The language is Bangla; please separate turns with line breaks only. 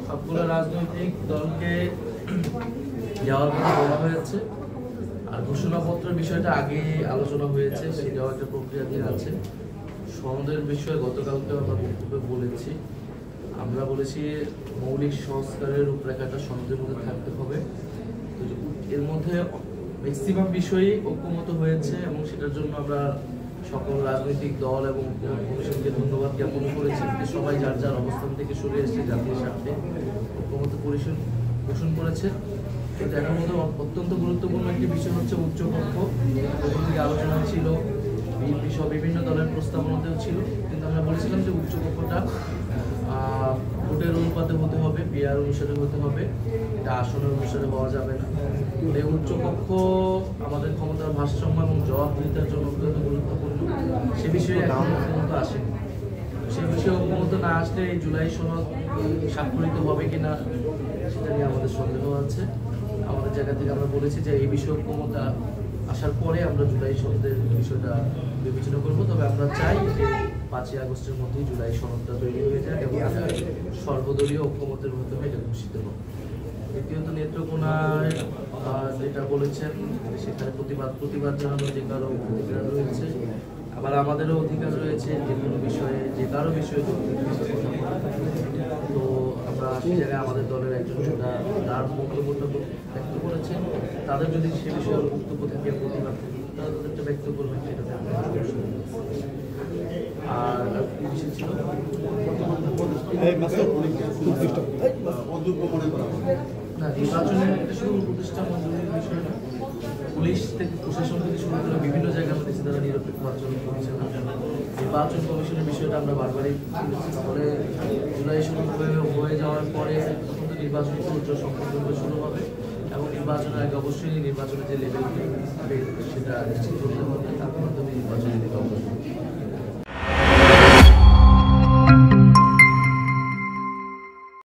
সবগুলো রাজনৈতিক দলকে যাওয়ার কথা বলা হয়েছে। আর ঘোষণাপত্রের বিষয়টা আগে আলোচনা হয়েছে, সেটাও একটা প্রক্রিয়াধীন আছে। সনদের বিষয়ে গতকালকে আমরা বক্তব্যে বলেছি, আমরা বলেছি মৌলিক সংস্কারের রূপরেখাটা সনদের মধ্যে থাকতে হবে। তো এর মধ্যে ম্যাক্সিমাম বিষয়ই ঐক্যমত হয়েছে এবং সেটার জন্য আমরা সকল রাজনৈতিক দল এবং কমিশনকে ধন্যবাদ জ্ঞাপন করেছি। সবাই যার যার অবস্থান থেকে সরে এসেছে, জাতির স্বার্থে ঐক্যমত পোষণ করেছে। কিন্তু এটার মধ্যে অত্যন্ত গুরুত্বপূর্ণ একটি বিষয় হচ্ছে উচ্চকক্ষ। প্রথম থেকে আলোচনা ছিল, বিএনপি সহ বিভিন্ন দলের প্রস্তাবনাতেও ছিল, কিন্তু আমরা বলেছিলাম যে উচ্চকক্ষটা ভোটের অনুপাতে হতে হবে, বিআর অনুসারে হতে হবে, এটা আসনের অনুসারে হওয়া যাবে না। এই উচ্চকক্ষ আমাদের ক্ষমতার ভারসাম্য এবং জবাবদিহিতার জন্য অত্যন্ত গুরুত্বপূর্ণ। সে বিষয়ে এখন ঐক্যমত আসেনি। সে বিষয়ে ঐক্যমত না আসলে এই জুলাই সনদ স্বাক্ষরিত হবে কিনা সেটা নিয়ে আমাদের সন্দেহ আছে। আমাদের জায়গা থেকে আমরা বলেছি যে এই বিষয়ে ঐক্যমত আসার পরে আমরা জুলাই সনদের বিষয়টা বিবেচনা করবো। তবে আমরা চাই যে 5ই আগস্টের মধ্যেই জুলাই সনদটা তৈরি হয়ে যায় এবং সর্বদলীয় ঐক্যমতের মাধ্যমে এটা ঘোষিত হবে। দ্বিতীয়ত নেত্রকোনায় যেটা বলেছেন, সেখানে প্রতিবাদ জানানোর যে কারো অধিকার রয়েছে, আবার আমাদেরও অধিকার রয়েছে যে কোনো বিষয়ে, যে কারো বিষয়ে তো আমরা সেই জায়গায় আমাদের দলের একজন সেটা তার বক্তব্যটা ব্যক্ত করেছেন। তাদের যদি সে বিষয়ে বক্তব্য থাকে, প্রতিবাদ থাকে, তারা তাদেরটা ব্যক্ত করবেন, সেটাতে আর কি বিষয় ছিল না, নির্বাচনের একটা শুধু প্রতিষ্ঠা মঞ্জুরির বিষয় না, পুলিশ থেকে প্রশাসন থেকে শুরু করে বিভিন্ন জায়গায় আমরা দেখছি তারা নিরপেক্ষ আচরণ করছে না। নির্বাচন কমিশনের বিষয়টা আমরা বারবারই ফলে জুলাই শুরু হয়ে যাওয়ার পরে তখন তো নির্বাচন সম্পূর্ণভাবে শুরু হবে এবং নির্বাচনের আগে অবশ্যই নির্বাচনের যে লেভেল সেটা নিশ্চিত করতে হবে, তার মাধ্যমে নির্বাচনের দিকে অগ্রসর।